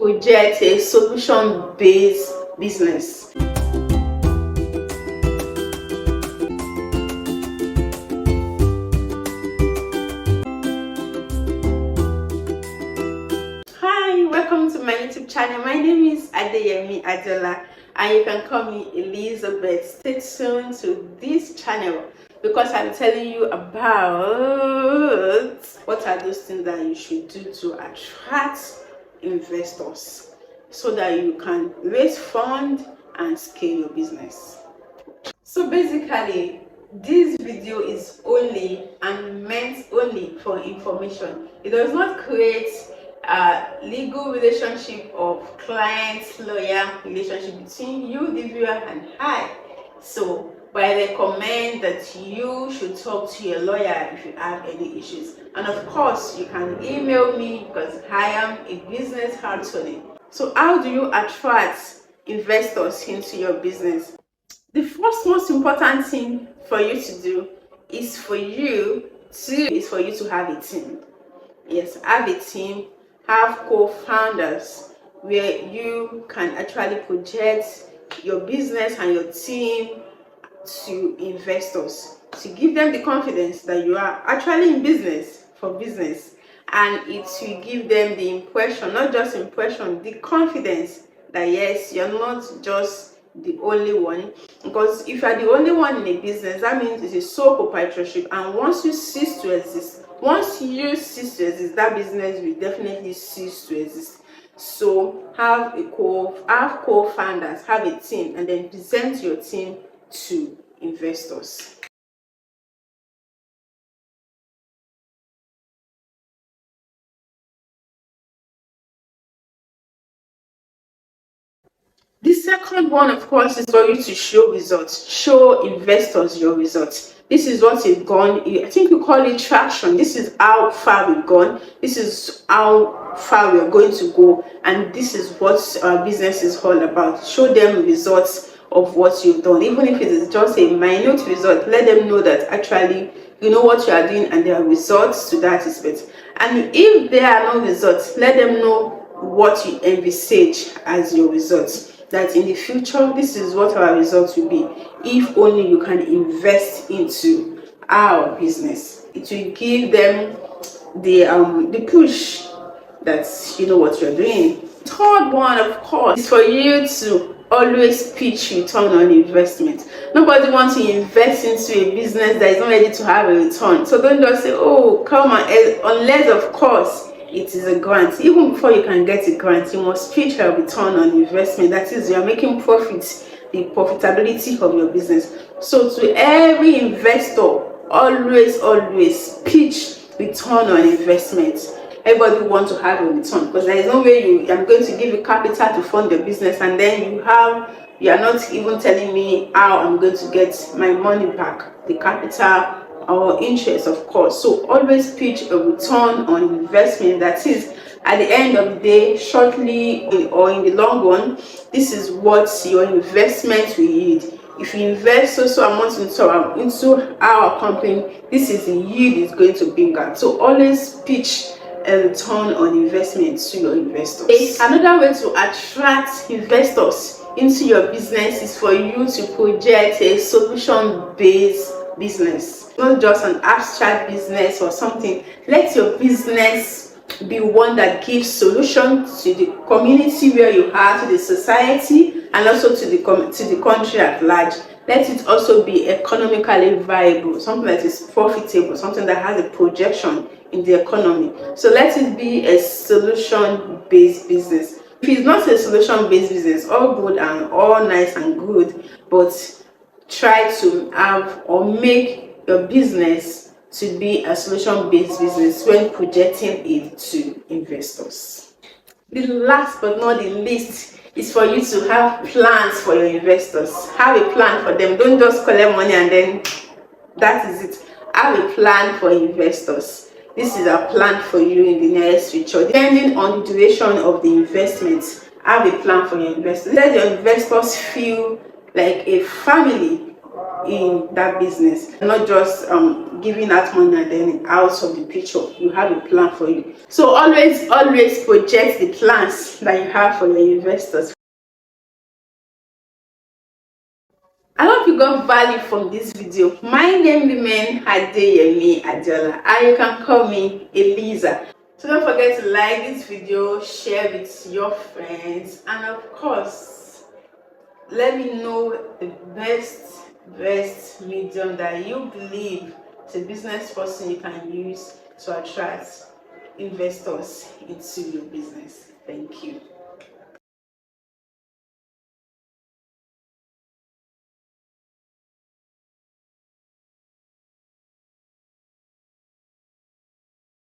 project a solution-based business. Hi, welcome to my YouTube channel. My name is Adeyemi Adola and you can call me Elizabeth. Stay tuned to this channel because I'm telling you about what are those things that you should do to attract investors so that you can raise funds and scale your business. So basically, this video is only and meant only for information. It does not create a legal relationship of client-lawyer relationship between you, the viewer, and I. So, but I recommend that you should talk to your lawyer if you have any issues. And of course, you can email me because I am a business attorney. So how do you attract investors into your business? The first most important thing for you to do is for you to have a team. Yes, have a team, have co-founders where you can actually project your business and your team to investors to give them the confidence that you are actually in business for business, and it will give them the impression, not just impression, the confidence that yes, you're not just the only one. Because if you're the only one in a business, that means it's a sole proprietorship, and once you cease to exist, that business will definitely cease to exist. So have co-founders, have a team, and then present your team to investors. The second one, of course, is for you to show results, show investors your results. This is what you've gone, I think you call it traction. This is how far we've gone. This is how far we're going to go. And this is what our business is all about. Show them results of what you've done. Even if it is just a minute result, let them know that actually you know what you are doing and there are results to that aspect. And if there are no results, let them know what you envisage as your results. That in the future, this is what our results will be if only you can invest into our business. It will give them the push that you know what you're doing. Third one, of course, is for you to always pitch return on investment. Nobody wants to invest into a business that is not ready to have a return. So don't just say, oh, come on, unless of course it is a grant. Even before you can get a grant, you must pitch a return on investment. That is, you are making profits, the profitability of your business. So to every investor, always pitch return on investment. Everybody wants to have a return, because there is no way I'm going to give you capital to fund your business and then you are not even telling me how I'm going to get my money back, the capital or interest, of course. So always pitch a return on investment. That is, at the end of the day, shortly or in the long run, this is what your investment will yield. If you invest so amount into our company, this is the yield is going to bring out. So always pitch a return on investment to your investors. Another way to attract investors into your business is for you to project a solution-based business, not just an abstract business or something. Let your business be one that gives solutions to the community where you are, to the society, and also to the country at large. Let it also be economically viable, something that is profitable, something that has a projection in the economy. So let it be a solution-based business. If it's not a solution-based business, all good and all nice and good, but try to have or make your business to be a solution-based business when projecting it to investors. The last but not the least is for you to have plans for your investors. Have a plan for them. Don't just collect money and then that is it. Have a plan for investors. This is a plan for you in the nearest future. Depending on the duration of the investment, have a plan for your investors. Let your investors feel like a family in that business, not just giving out money and then out of the picture. You have a plan for you. So always project the plans that you have for your investors. I hope you got value from this video. My name remains Adeyemi Adeola, and you can call me Eliza. So don't forget to like this video, share with your friends, and of course, let me know the best medium that you believe as a business person you can use to attract investors into your business. Thank you.